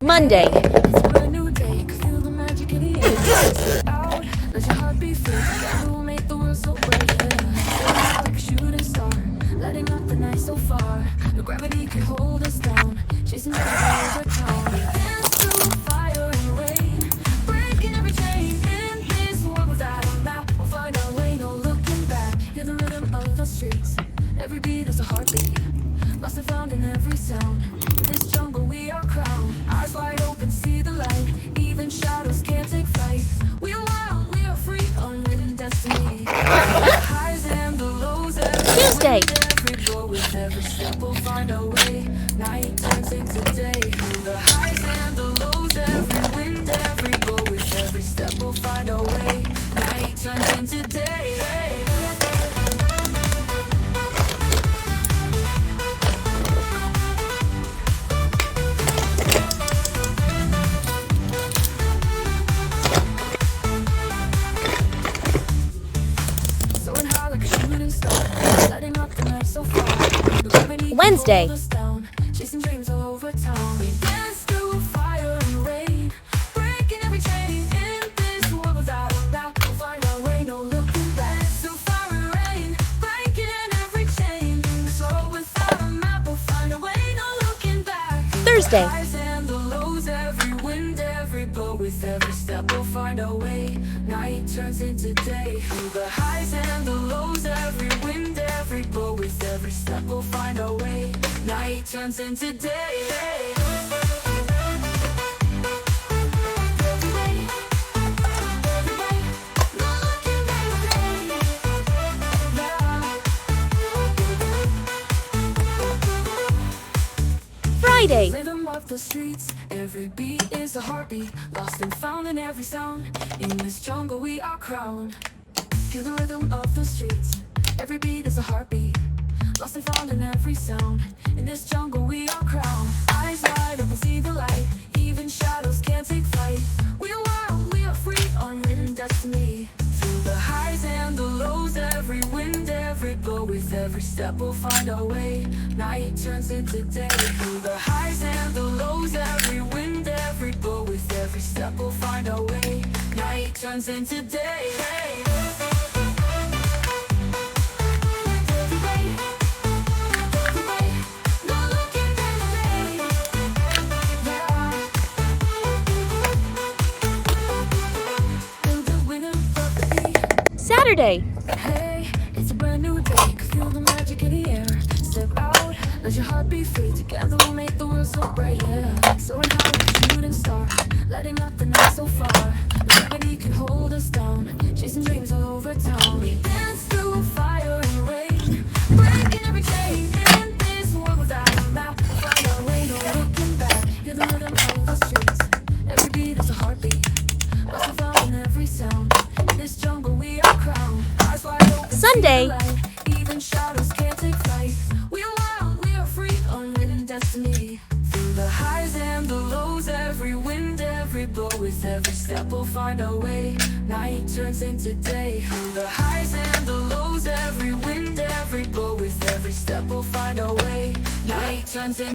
Monday. It's a brand new day, can feel the magic in the air. Step out, let your heart be free. Together we'll make the world so bright, yeah. Like a shooting star, lighting up the night so far. No gravity can hold us down, chasing dreams over town. We dance through fire and rain, breaking every chain. In this world without a map, we'll find our way, no looking back. Hear the rhythm of the streets, every beat is a heartbeat, lost and found in every sound. In this jungle we are crowned, eyes wide open, see the light. Even shadows can't take flight. We are wild, we are free, unwritten destiny. The highs and the lows, Tuesday. every blow, with every step we'll find our way. Night turns into day. The highs and the lows, every wind, every blow, with every step we'll find our way. Night turns into day. Soaring high like a shooting star, lighting up the night so far. No gravity can Wednesday. hold us down, chasing dreams all over town. We dance through fire and rain, breaking every chain. In this world without a map, we'll find our way, no looking back. Through fire and rain, breaking every chain. In this world without a map, we'll find our way, no looking back. Thursday. The highs and the lows, every wind, every blow, with every step we'll find our way. Night turns into day. Through the highs and the lows, every wind, every blow, with every step we'll find our way. Night turns into day. Friday. Rhythm of the streets, every beat is a heartbeat, lost and found in every sound. In this jungle we are crowned. Feel the rhythm of the streets, every beat is a heartbeat, lost and found in every sound. In this jungle we are crowned. Eyes wide open, see the light. Even shadows can't take flight. We are wild, we are free, unwritten destiny. Through the highs and the lows, every wind, every blow, with every step we'll find our way. Night turns into day. Through the highs and the lows, every wind, every blow, with every step we'll find our way. Night turns into day. Saturday. Hey, it's a brand new day, can feel the magic in the air. Step out, let your heart be free. Together we'll make the world so bright, yeah. Soaring high like a shooting star, lighting up the night so far. No gravity can hold us down, chasing dreams all over town. We dance through fire and rain, breaking every chain. In this world without a map, find our way, no looking back. Hear the rhythm of the streets, every beat is a heartbeat, lost and found in every sound. In this jungle we are crowned. Eyes wide open, Sunday. see the light. Even shadows can't take flight. We are wild, we are free, unwritten destiny. Through the highs and the lows, every wind, every blow, with every step we'll find our way. Night turns into day. Through the highs and the lows, every wind, every blow, with every step we'll find our way. Night turns into